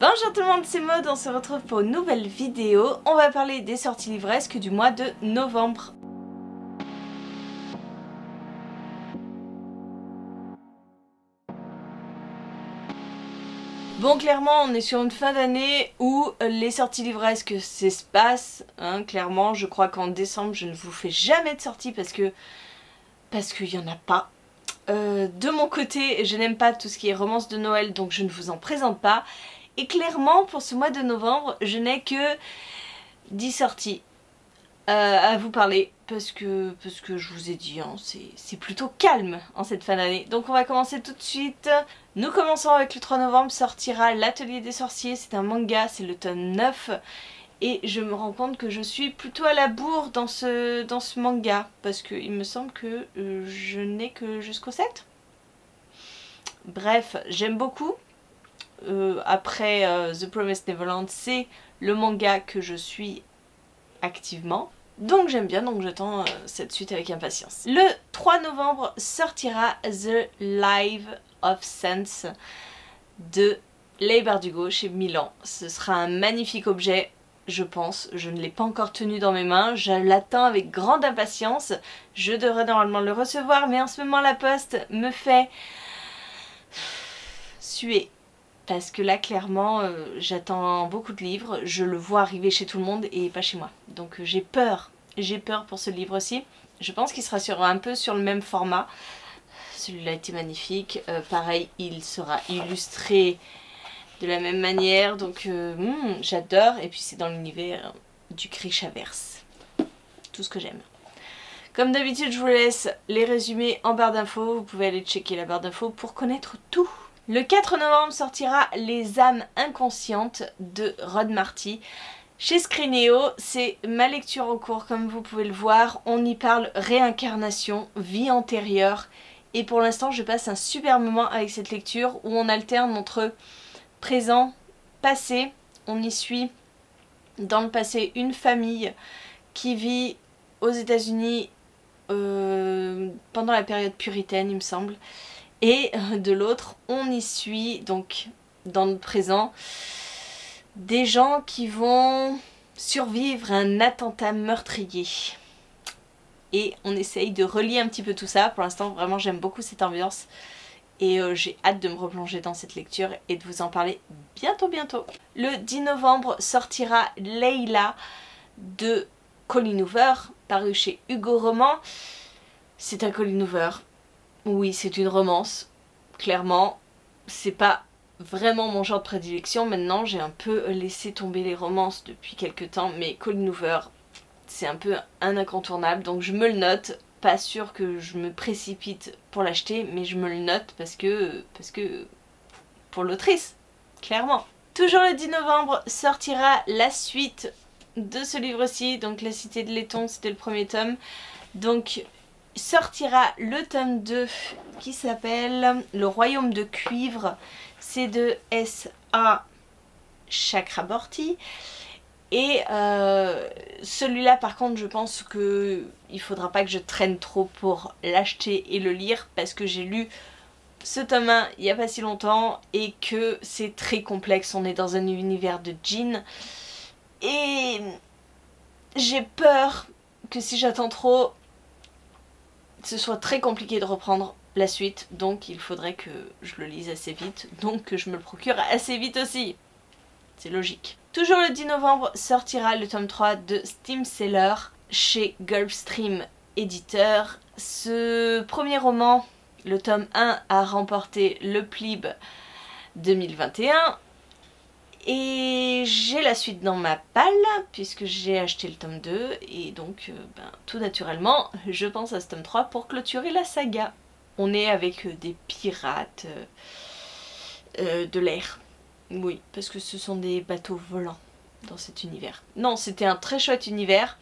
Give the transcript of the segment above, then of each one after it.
Bonjour tout le monde, c'est Maud, on se retrouve pour une nouvelle vidéo. On va parler des sorties livresques du mois de novembre. Bon, clairement, on est sur une fin d'année où les sorties livresques s'espacent. Clairement, je crois qu'en décembre, je ne vous fais jamais de sortie parce qu'il n'y en a pas. De mon côté, je n'aime pas tout ce qui est romance de Noël, donc je ne vous en présente pas. Et clairement, pour ce mois de novembre, je n'ai que 10 sorties à vous parler. Parce que je vous ai dit, hein, c'est plutôt calme en cette fin d'année. Donc on va commencer tout de suite. Nous commençons avec le 3 novembre, sortira L'Atelier des Sorciers. C'est un manga, c'est le tome 9. Et je me rends compte que je suis plutôt à la bourre dans ce manga. Parce qu'il me semble que je n'ai que jusqu'au 7. Bref, j'aime beaucoup. Après The Promised Neverland, c'est le manga que je suis activement. Donc j'aime bien, donc j'attends cette suite avec impatience. Le 3 novembre sortira The Life of Sense de Leigh Bardugo chez Milan. Ce sera un magnifique objet, je pense. Je ne l'ai pas encore tenu dans mes mains, je l'attends avec grande impatience. Je devrais normalement le recevoir, mais en ce moment la poste me fait suer. Parce que là clairement j'attends beaucoup de livres, je le vois arriver chez tout le monde et pas chez moi. Donc j'ai peur pour ce livre-ci. Je pense qu'il sera un peu sur le même format. Celui-là était magnifique, pareil il sera illustré de la même manière. Donc j'adore, et puis c'est dans l'univers du Grishaverse. Tout ce que j'aime. Comme d'habitude je vous laisse les résumés en barre d'infos, vous pouvez aller checker la barre d'infos pour connaître tout. Le 4 novembre sortira Les âmes inconscientes de Rod Marty chez Scrineo. C'est ma lecture en cours, comme vous pouvez le voir. On y parle réincarnation, vie antérieure. Et pour l'instant, je passe un super moment avec cette lecture où on alterne entre présent, passé. On y suit dans le passé une famille qui vit aux États-Unis pendant la période puritaine, il me semble. Et de l'autre, on y suit, donc dans le présent, des gens qui vont survivre à un attentat meurtrier. Et on essaye de relier un petit peu tout ça. Pour l'instant, vraiment, j'aime beaucoup cette ambiance. Et j'ai hâte de me replonger dans cette lecture et de vous en parler bientôt. Le 10 novembre sortira Leila de Colleen Hoover, paru chez Hugo Roman. C'est un Colleen Hoover. Oui, c'est une romance, clairement. C'est pas vraiment mon genre de prédilection. Maintenant, j'ai un peu laissé tomber les romances depuis quelques temps, mais Colleen Hoover, c'est un peu un incontournable, donc je me le note. Pas sûr que je me précipite pour l'acheter, mais je me le note parce que pour l'autrice, clairement. Toujours le 10 novembre sortira la suite de ce livre-ci, donc La Cité de Laiton, c'était le premier tome. Donc sortira le tome 2 qui s'appelle Le Royaume de Cuivre. C'est de S.A. Chakraborty. Et celui-là par contre je pense que il faudra pas que je traîne trop pour l'acheter et le lire, parce que j'ai lu ce tome 1 il y a pas si longtemps et que c'est très complexe. On est dans un univers de djinns et j'ai peur que si j'attends trop, ce soit très compliqué de reprendre la suite, donc il faudrait que je le lise assez vite, donc que je me le procure assez vite aussi. C'est logique. Toujours le 10 novembre sortira le tome 3 de Steam Seller chez Gulfstream Éditeur. Ce premier roman, le tome 1, a remporté le PLIB 2021. Et j'ai la suite dans ma palle puisque j'ai acheté le tome 2 et donc tout naturellement je pense à ce tome 3 pour clôturer la saga. On est avec des pirates de l'air. Oui, parce que ce sont des bateaux volants dans cet univers. Non, c'était un très chouette univers.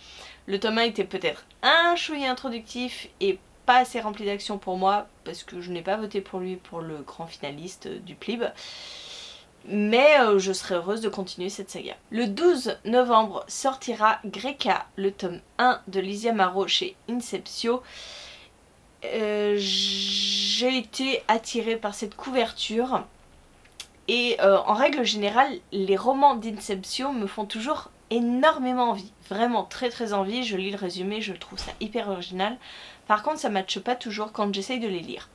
Le tome 1 était peut-être un chouïa introductif et pas assez rempli d'action pour moi parce que je n'ai pas voté pour lui pour le grand finaliste du PLIB. Mais je serais heureuse de continuer cette saga. Le 12 novembre sortira Greca, le tome 1 de Lizia Maro chez Inceptio. J'ai été attirée par cette couverture Et en règle générale, les romans d'Inception me font toujours énormément envie. Vraiment très très envie, je lis le résumé, je trouve ça hyper original. Par contre ça ne matche pas toujours quand j'essaye de les lire.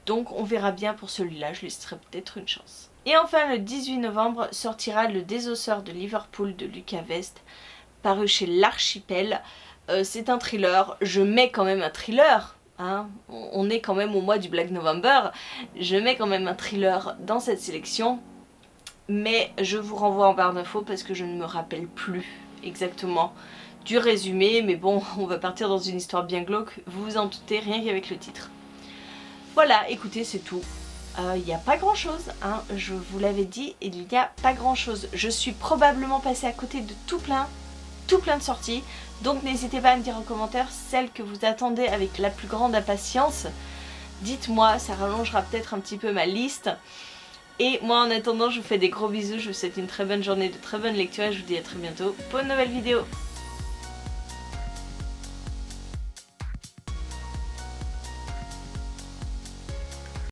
Donc on verra bien pour celui-là, je laisserai peut-être une chance. Et enfin le 18 novembre sortira Le Désosseur de Liverpool de Lucas Vest, paru chez l'Archipel. C'est un thriller, je mets quand même un thriller, hein. On est quand même au mois du Black November, je mets quand même un thriller dans cette sélection. Mais je vous renvoie en barre d'infos parce que je ne me rappelle plus exactement du résumé. Mais bon, on va partir dans une histoire bien glauque, vous vous en doutez, rien qu'avec le titre. Voilà, écoutez, c'est tout. Il n'y a pas grand chose, hein, je vous l'avais dit, il n'y a pas grand chose. Je suis probablement passée à côté de tout plein de sorties. Donc n'hésitez pas à me dire en commentaire celles que vous attendez avec la plus grande impatience. Dites-moi, ça rallongera peut-être un petit peu ma liste. Et moi en attendant je vous fais des gros bisous, je vous souhaite une très bonne journée, de très bonnes lectures et je vous dis à très bientôt pour une nouvelle vidéo.